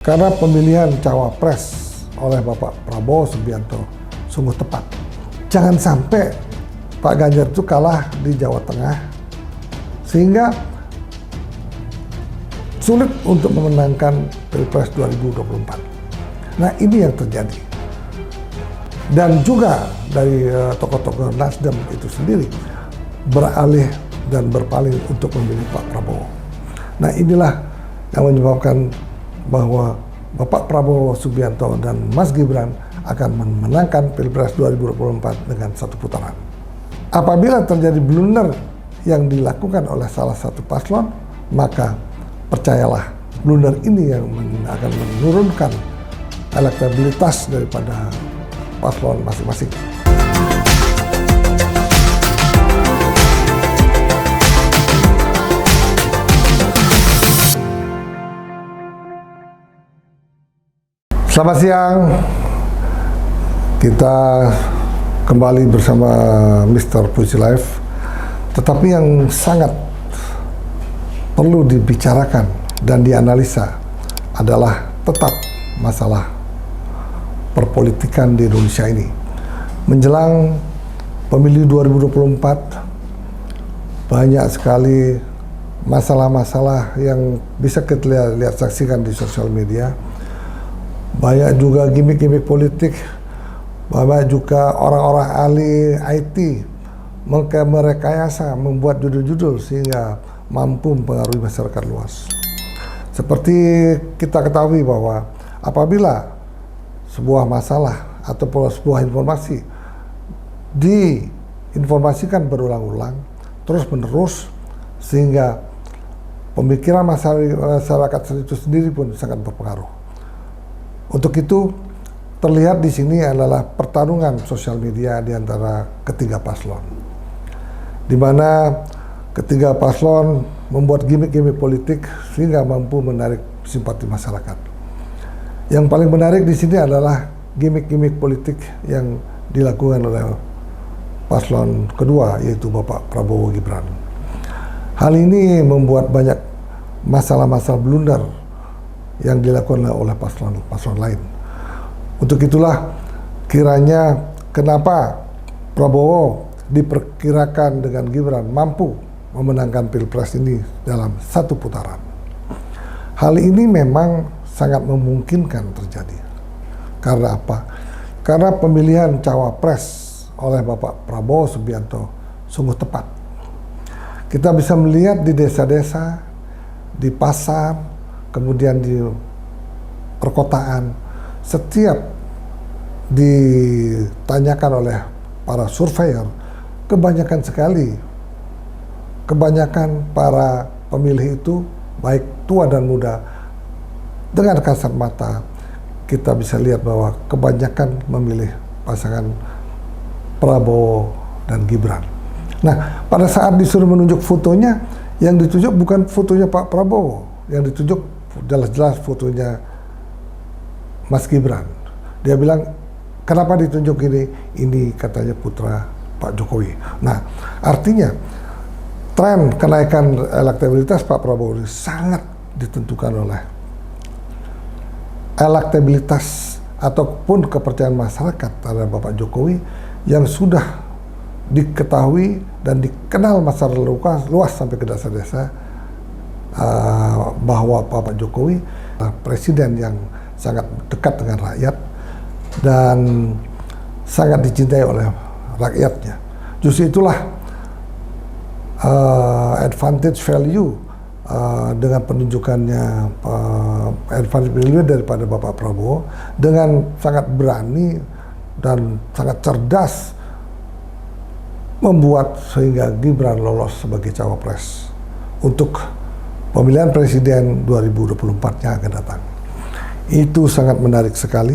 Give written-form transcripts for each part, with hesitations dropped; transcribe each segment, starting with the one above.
Karena pemilihan cawapres oleh Bapak Prabowo Subianto sungguh tepat. Jangan sampai Pak Ganjar itu kalah di Jawa Tengah sehingga sulit untuk memenangkan Pilpres 2024. Nah, ini yang terjadi. Dan juga dari tokoh-tokoh Nasdem itu sendiri beralih dan berpaling untuk memilih Pak Prabowo. Nah, inilah yang menyebabkan bahwa Bapak Prabowo Subianto dan Mas Gibran akan memenangkan Pilpres 2024 dengan satu putaran. Apabila terjadi blunder yang dilakukan oleh salah satu paslon, maka percayalah blunder ini yang akan menurunkan elektabilitas daripada paslon masing-masing. Selamat siang, kita kembali bersama Mr. Puisi Live. Tetapi yang sangat perlu dibicarakan dan dianalisa adalah tetap masalah perpolitikan di Indonesia ini. Menjelang pemilu 2024, banyak sekali masalah-masalah yang bisa kita lihat saksikan di sosial media. Banyak juga gimmick-gimmick politik, banyak juga orang-orang ahli IT merekayasa, membuat judul-judul sehingga mampu mempengaruhi masyarakat luas. Seperti kita ketahui bahwa apabila sebuah masalah atau sebuah informasi diinformasikan berulang-ulang, terus-menerus, sehingga pemikiran masyarakat itu sendiri pun sangat berpengaruh. Untuk itu, terlihat di sini adalah pertarungan sosial media di antara ketiga paslon, di mana ketiga paslon membuat gimmick-gimmick politik sehingga mampu menarik simpati masyarakat. Yang paling menarik di sini adalah gimmick-gimmick politik yang dilakukan oleh paslon kedua, yaitu Bapak Prabowo Gibran. Hal ini membuat banyak masalah-masalah blunder yang dilakukan oleh paslon lain. Untuk itulah kiranya kenapa Prabowo diperkirakan dengan Gibran mampu memenangkan Pilpres ini dalam satu putaran. Hal ini memang sangat memungkinkan terjadi. Karena apa? Karena pemilihan cawapres oleh Bapak Prabowo Subianto sungguh tepat. Kita bisa melihat di desa-desa, di pasar, kemudian di perkotaan, setiap ditanyakan oleh para surveyor, kebanyakan para pemilih itu, baik tua dan muda, dengan kasat mata kita bisa lihat bahwa kebanyakan memilih pasangan Prabowo dan Gibran. Nah, pada saat disuruh menunjuk fotonya, yang ditunjuk bukan fotonya Pak Prabowo, yang ditunjuk jelas-jelas fotonya Mas Gibran. Dia bilang, kenapa ditunjuk ini? Ini katanya putra Pak Jokowi. Nah, artinya tren kenaikan elektabilitas Pak Prabowo ini sangat ditentukan oleh elektabilitas ataupun kepercayaan masyarakat terhadap Bapak Jokowi yang sudah diketahui dan dikenal masyarakat luas sampai ke desa-desa, bahwa Bapak Jokowi adalah presiden yang sangat dekat dengan rakyat dan sangat dicintai oleh rakyatnya. Justru itulah advantage value dengan penunjukannya advantage value daripada Bapak Prabowo dengan sangat berani dan sangat cerdas membuat sehingga Gibran lolos sebagai cawapres untuk pemilihan presiden 2024 yang akan datang. Itu sangat menarik sekali.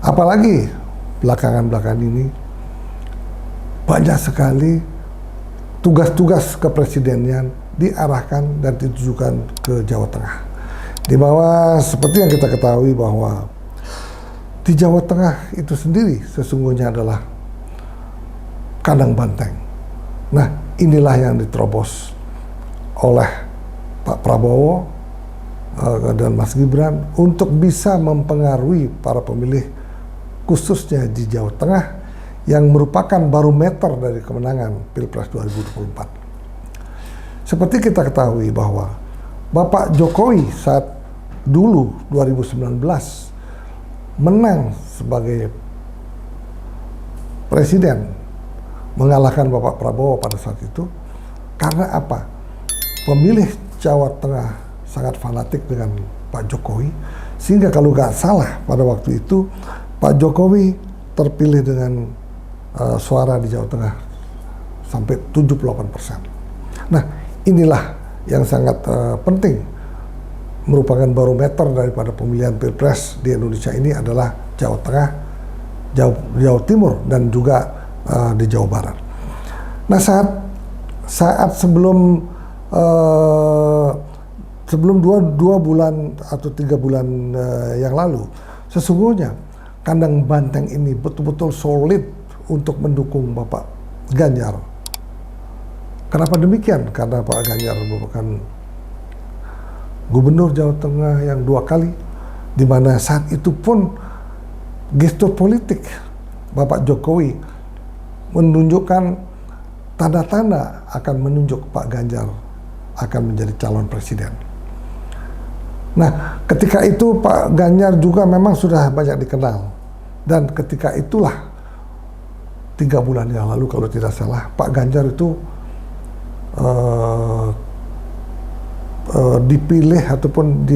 Apalagi belakangan ini banyak sekali tugas-tugas kepresidenan diarahkan dan ditujukan ke Jawa Tengah. Di bawah seperti yang kita ketahui bahwa di Jawa Tengah itu sendiri sesungguhnya adalah kandang banteng. Nah, inilah yang diterobos oleh Pak Prabowo dan Mas Gibran untuk bisa mempengaruhi para pemilih khususnya di Jawa Tengah yang merupakan barometer dari kemenangan Pilpres 2024. Seperti kita ketahui bahwa Bapak Jokowi saat dulu 2019 menang sebagai presiden, mengalahkan Bapak Prabowo pada saat itu karena apa? Pemilih Jawa Tengah sangat fanatik dengan Pak Jokowi, sehingga kalau nggak salah pada waktu itu Pak Jokowi terpilih dengan suara di Jawa Tengah sampai 78%. Nah, inilah yang sangat penting, merupakan barometer daripada pemilihan Pilpres di Indonesia ini adalah Jawa Tengah, Jawa Timur, dan juga di Jawa Barat. Nah, saat sebelum dua bulan atau 3 bulan yang lalu, sesungguhnya kandang banteng ini betul-betul solid untuk mendukung Bapak Ganjar. Kenapa demikian? Karena Pak Ganjar merupakan gubernur Jawa Tengah yang 2 kali, di mana saat itu pun gestur politik Bapak Jokowi menunjukkan tanda-tanda akan menunjuk Pak Ganjar akan menjadi calon presiden. Nah, ketika itu Pak Ganjar juga memang sudah banyak dikenal, dan ketika itulah 3 bulan yang lalu kalau tidak salah, Pak Ganjar itu dipilih ataupun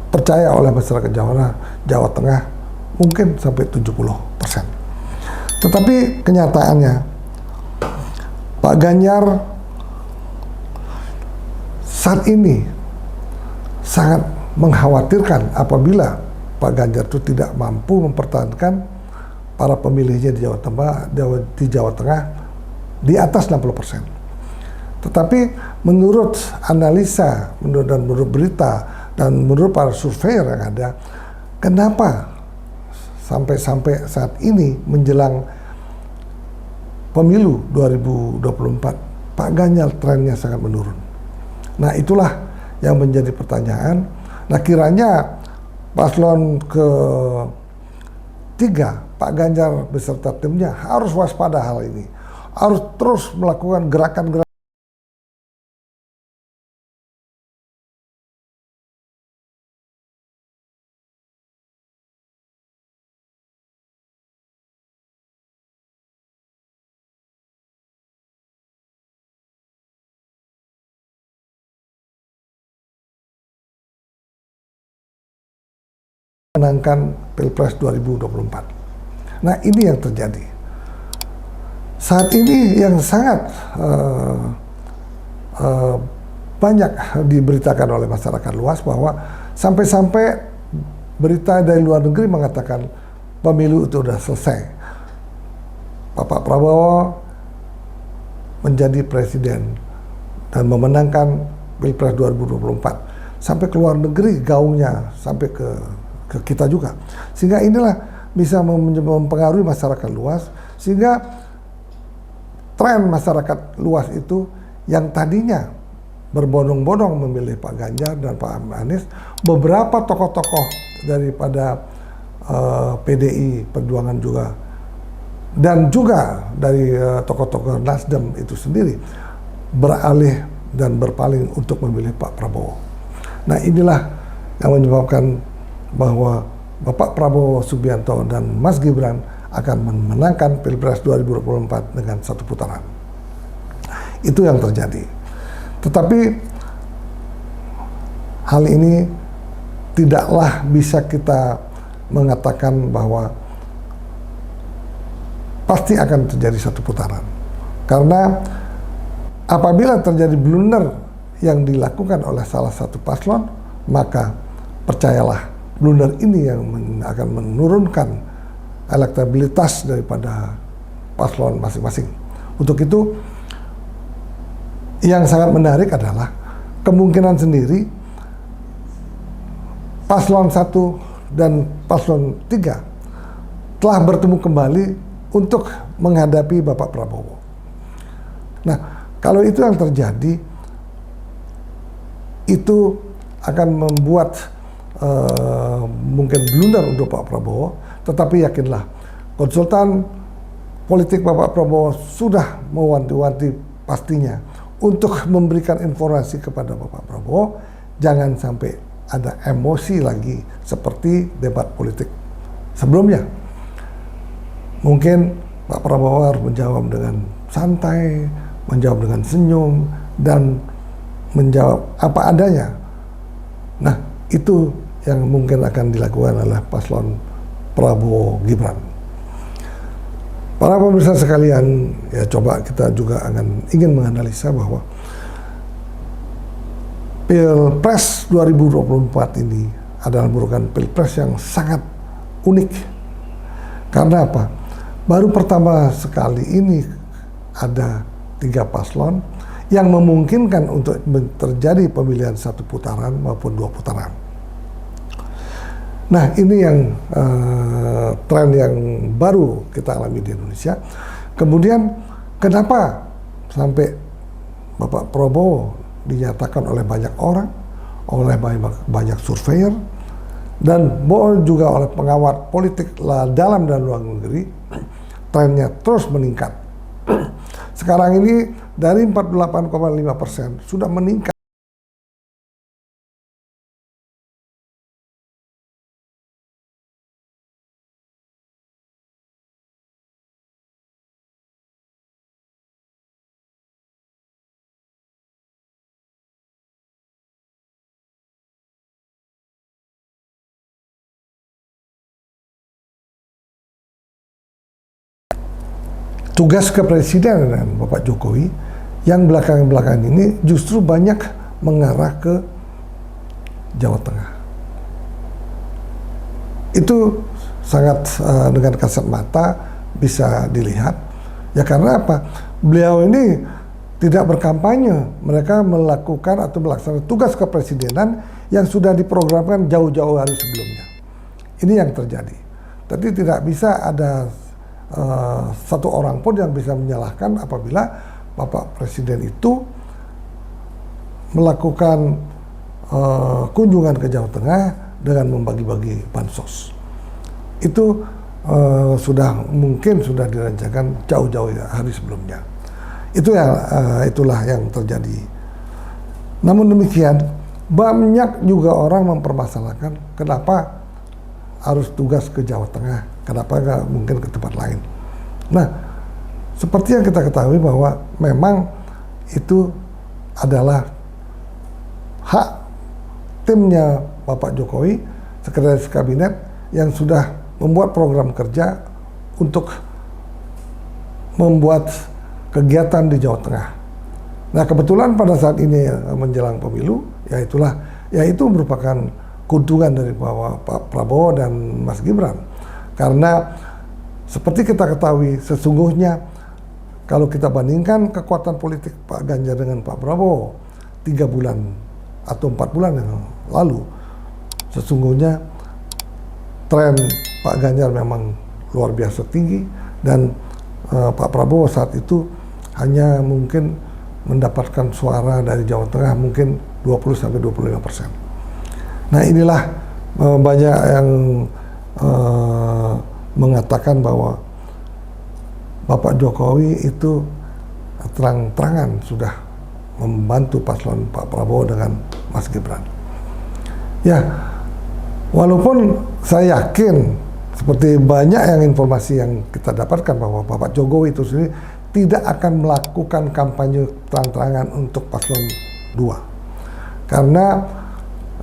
dipercaya oleh masyarakat Jawa Tengah mungkin sampai 70%. Tetapi kenyataannya Pak Ganjar saat ini sangat mengkhawatirkan apabila Pak Ganjar itu tidak mampu mempertahankan para pemilihnya di Jawa Tengah di atas 60%. Tetapi menurut analisa, menurut berita, dan menurut para surveyor yang ada, kenapa sampai saat ini menjelang pemilu 2024 Pak Ganjar trennya sangat menurun? Nah, itulah yang menjadi pertanyaan. Nah, kiranya paslon ke-3 Pak Ganjar beserta timnya harus waspada hal ini, harus terus melakukan gerakan-gerakan menangkan Pilpres 2024. Nah, ini yang terjadi. Saat ini yang sangat banyak diberitakan oleh masyarakat luas bahwa sampai-sampai berita dari luar negeri mengatakan pemilu itu sudah selesai. Bapak Prabowo menjadi presiden dan memenangkan Pilpres 2024. Sampai ke luar negeri gaungnya, sampai ke kita juga, sehingga inilah bisa mempengaruhi masyarakat luas, sehingga tren masyarakat luas itu yang tadinya berbondong-bondong memilih Pak Ganjar dan Pak Anies, beberapa tokoh-tokoh daripada PDI Perjuangan juga, dan juga dari tokoh-tokoh Nasdem itu sendiri beralih dan berpaling untuk memilih Pak Prabowo. Nah, inilah yang menyebabkan bahwa Bapak Prabowo Subianto dan Mas Gibran akan memenangkan Pilpres 2024 dengan 1 putaran. Itu yang terjadi. Tetapi hal ini tidaklah bisa kita mengatakan bahwa pasti akan terjadi 1 putaran. Karena apabila terjadi blunder yang dilakukan oleh salah satu paslon, maka percayalah blunder ini yang akan menurunkan elektabilitas daripada paslon masing-masing. Untuk itu, yang sangat menarik adalah kemungkinan sendiri paslon 1 dan paslon 3 telah bertemu kembali untuk menghadapi Bapak Prabowo. Nah, kalau itu yang terjadi, itu akan membuat mungkin blunder untuk Pak Prabowo, tetapi yakinlah konsultan politik Bapak Prabowo sudah mewanti-wanti pastinya untuk memberikan informasi kepada Bapak Prabowo, jangan sampai ada emosi lagi seperti debat politik sebelumnya. Mungkin Pak Prabowo harus menjawab dengan santai, menjawab dengan senyum, dan menjawab apa adanya. Nah, itu yang mungkin akan dilakukan oleh paslon Prabowo Gibran. Para pemirsa sekalian, ya coba kita juga ingin menganalisa bahwa Pilpres 2024 ini adalah merupakan Pilpres yang sangat unik. Karena apa? Baru pertama sekali ini ada 3 paslon yang memungkinkan untuk terjadi pemilihan 1 putaran maupun 2 putaran. Nah, ini yang tren yang baru kita alami di Indonesia. Kemudian kenapa sampai Bapak Prabowo dinyatakan oleh banyak orang, oleh banyak surveyor, dan juga oleh pengawat politik dalam dan luar negeri, trennya terus meningkat. Sekarang ini dari 48,5% sudah meningkat. Tugas kepresidenan Bapak Jokowi yang belakangan ini justru banyak mengarah ke Jawa Tengah. Itu sangat dengan kasat mata bisa dilihat. Ya karena apa? Beliau ini tidak berkampanye, mereka melakukan atau melaksanakan tugas kepresidenan yang sudah diprogramkan jauh-jauh hari sebelumnya. Ini yang terjadi. Tapi tidak bisa ada satu orang pun yang bisa menyalahkan apabila Bapak Presiden itu melakukan kunjungan ke Jawa Tengah dengan membagi-bagi bansos. Itu mungkin sudah direncanakan jauh-jauh hari sebelumnya. Itulah yang terjadi. Namun demikian, banyak juga orang mempermasalahkan kenapa harus tugas ke Jawa Tengah. Kenapa nggak mungkin ke tempat lain? Nah, seperti yang kita ketahui bahwa memang itu adalah hak timnya Bapak Jokowi, Sekretaris Kabinet yang sudah membuat program kerja untuk membuat kegiatan di Jawa Tengah. Nah, kebetulan pada saat ini menjelang pemilu, itu merupakan keuntungan dari Pak Prabowo dan Mas Gibran. Karena seperti kita ketahui sesungguhnya kalau kita bandingkan kekuatan politik Pak Ganjar dengan Pak Prabowo 3 bulan atau 4 bulan yang lalu, sesungguhnya tren Pak Ganjar memang luar biasa tinggi dan Pak Prabowo saat itu hanya mungkin mendapatkan suara dari Jawa Tengah mungkin 20-25%. Nah, inilah banyak yang mengatakan bahwa Bapak Jokowi itu terang-terangan sudah membantu paslon Pak Prabowo dengan Mas Gibran. Ya, walaupun saya yakin seperti banyak yang informasi yang kita dapatkan bahwa Bapak Jokowi itu sendiri tidak akan melakukan kampanye terang-terangan untuk paslon 2. Karena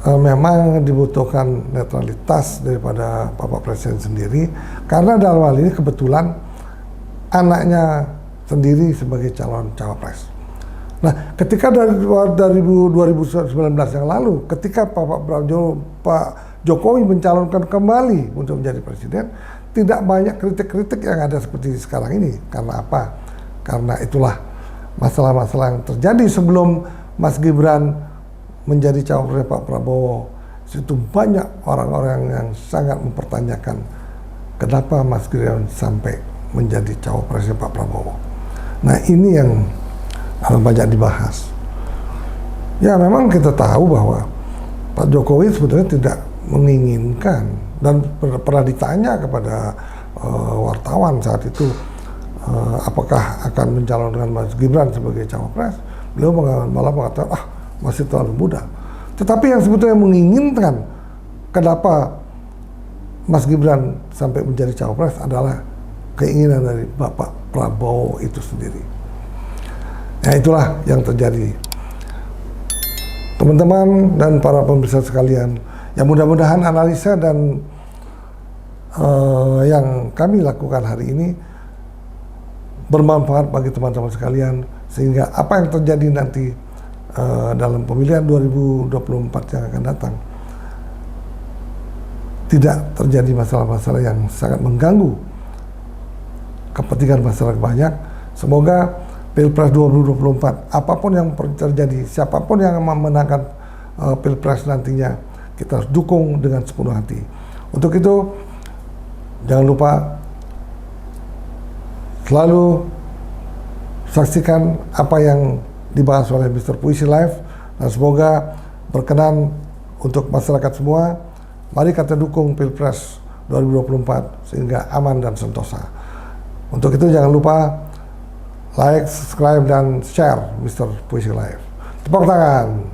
memang dibutuhkan netralitas daripada Bapak Presiden sendiri, karena dalam hal ini kebetulan anaknya sendiri sebagai calon cawapres. Nah, ketika dari 2019 yang lalu, ketika Pak Jokowi mencalonkan kembali untuk menjadi presiden, tidak banyak kritik-kritik yang ada seperti sekarang ini. Karena apa? Karena itulah masalah-masalah yang terjadi sebelum Mas Gibran menjadi cawapres Pak Prabowo. Itu banyak orang-orang yang sangat mempertanyakan kenapa Mas Gibran sampai menjadi cawapresnya Pak Prabowo. Nah, ini yang banyak dibahas. Ya memang kita tahu bahwa Pak Jokowi sebetulnya tidak menginginkan, dan pernah ditanya kepada wartawan saat itu apakah akan mencalonkan Mas Gibran sebagai cawapres, beliau malah mengatakan masih terlalu muda. Tetapi yang sebetulnya menginginkan kenapa Mas Gibran sampai menjadi cawapres adalah keinginan dari Bapak Prabowo itu sendiri. Nah, itulah yang terjadi. Teman-teman dan para pemirsa sekalian, ya mudah-mudahan analisa dan yang kami lakukan hari ini bermanfaat bagi teman-teman sekalian, sehingga apa yang terjadi nanti dalam pemilihan 2024 yang akan datang tidak terjadi masalah-masalah yang sangat mengganggu kepentingan masyarakat banyak. Semoga Pilpres 2024, apapun yang terjadi, siapapun yang memenangkan Pilpres nantinya, kita harus dukung dengan sepenuh hati. Untuk itu, jangan lupa selalu saksikan apa yang dibahas oleh Mr. Puisi Live, dan semoga berkenan untuk masyarakat semua. Mari kita dukung Pilpres 2024 sehingga aman dan sentosa. Untuk itu jangan lupa like, subscribe, dan share Mr. Puisi Live. Tepuk tangan.